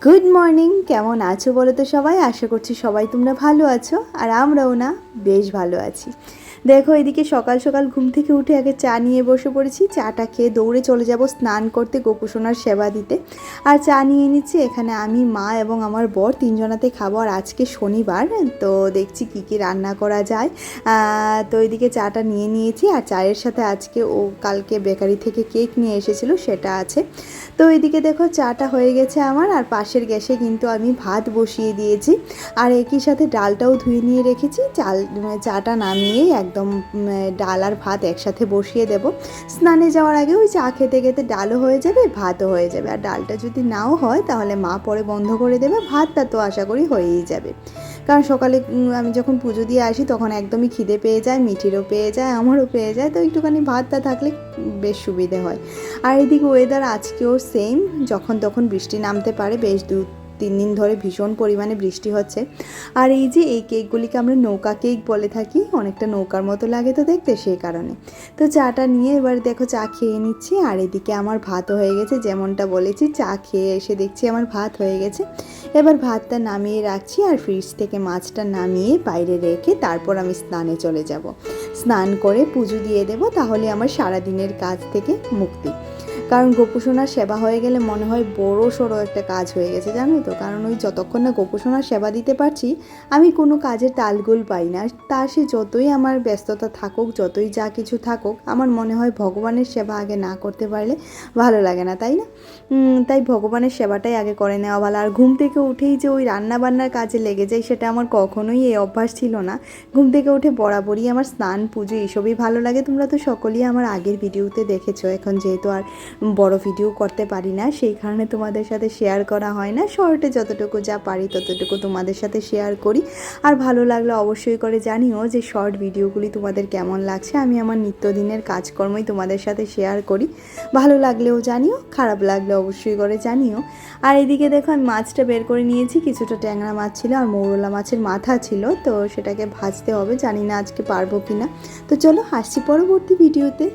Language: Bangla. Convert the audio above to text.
গুড মর্নিং, কেমন আছো বলো তো সবাই? আশা করছি সবাই তোমরা ভালো আছো, আর আমরাও না বেশ ভালো আছি। দেখো, এদিকে সকাল সকাল ঘুম থেকে উঠে আগে চা নিয়ে বসে পড়েছি। চাটা খেয়ে দৌড়ে চলে যাব স্নান করতে, গোপুসোনার সেবা দিতে। আর চা নিয়ে নিচ্ছি এখানে আমি, মা এবং আমার বর তিনজনাতে খাবো। আর আজকে শনিবার, তো দেখছি কি কি রান্না করা যায়। তো এদিকে চাটা নিয়ে নিয়েছি, আর চায়ের সাথে আজকে কালকে বেকারি থেকে কেক নিয়ে এসেছিলো, সেটা আছে। তো এদিকে দেখো চাটা হয়ে গেছে আমার, আর পাশের গ্যাসে কিন্তু আমি ভাত বসিয়ে দিয়েছি। আর একই সাথে ডালটাও ধুয়ে নিয়ে রেখেছি। চাটা নামিয়েই একদম ডাল আর ভাত একসাথে বসিয়ে দেব। স্নানে যাওয়ার আগে ওই চা খেতে খেতে ডালও হয়ে যাবে, ভাতও হয়ে যাবে। আর ডালটা যদি নাও হয় তাহলে মা পরে বন্ধ করে দেবে, ভাতটা তো আশা করি হয়েই যাবে। কারণ সকালে আমি যখন পুজো দিয়ে আসি তখন একদমই খিদে পেয়ে যায়, মিঠিরও পেয়ে যায়, আমারও পেয়ে যায়। তো একটুখানি ভাতটা থাকলে বেশ সুবিধে হয়। আর এদিকে ওয়েদার আজকেও সেম, যখন তখন বৃষ্টি নামতে পারে। বেশ 2-3 দিন ধরে ভীষণ পরিমাণে বৃষ্টি হচ্ছে। আর এই যে এই কেকগুলিকে আমরা নৌকা কেক বলে থাকি, অনেকটা নৌকার মতো লাগে তো দেখতে, সেই কারণে। তো চাটা নিয়ে এবার দেখো চা খেয়ে নিচ্ছি। আর এদিকে আমার ভাতও হয়ে গেছে, যেমনটা বলেছি চা খেয়ে এসে দেখছি আমার ভাত হয়ে গেছে। এবার ভাতটা নামিয়ে রাখছি, আর ফ্রিজ থেকে মাছটা নামিয়ে বাইরে রেখে তারপর আমি স্নানে চলে যাব। স্নান করে পুজো দিয়ে দেব, তাহলে আমার সারাদিনের কাজ থেকে মুক্তি। কারণ গোপুসোনার সেবা হয়ে গেলে মনে হয় বড়ো সড়ো একটা কাজ হয়ে গেছে, জানো তো। কারণ ওই যতক্ষণ না গোপুসোনার সেবা দিতে পারছি, আমি কোনো কাজের তালগোল পাই না। তা সে যতই আমার ব্যস্ততা থাকুক, যতই যা কিছু থাকুক, আমার মনে হয় ভগবানের সেবা আগে না করতে পারলে ভালো লাগে না, তাই না? তাই ভগবানের সেবাটাই আগে করে নেওয়া ভালো। আর ঘুম থেকে উঠেই যে ওই রান্না বান্নার কাজে লেগে যাই, সেটা আমার কখনোই এই অভ্যাস ছিল না। ঘুম থেকে উঠে বরাবরই আমার স্নান পুজো এইসবই ভালো লাগে। তোমরা তো সকলেই আমার আগের ভিডিওতে দেখেছো। এখন যেহেতু আর বড় ভিডিও করতে পারি না, সেই কারণে তোমাদের সাথে শেয়ার করা হয় না। শর্টে যতটুকু যা পারি ততটুকু তোমাদের সাথে শেয়ার করি। আর ভালো লাগলে অবশ্যই করে জানিও যে শর্ট ভিডিওগুলি তোমাদের কেমন লাগছে। আমি আমার নিত্যদিনের কাজকর্মই তোমাদের সাথে শেয়ার করি। ভালো লাগলেও জানিও, খারাপ লাগলে অবশ্যই করে জানিও। আর এদিকে দেখো আমি মাছটা বের করে নিয়েছি। কিছুটা ট্যাংরা মাছ ছিল আর মৌরলা মাছের মাথা ছিল, তো সেটাকে ভাজতে হবে। জানি না আজকে পারবো কি না। তো চলো, আসছি পরবর্তী ভিডিওতে।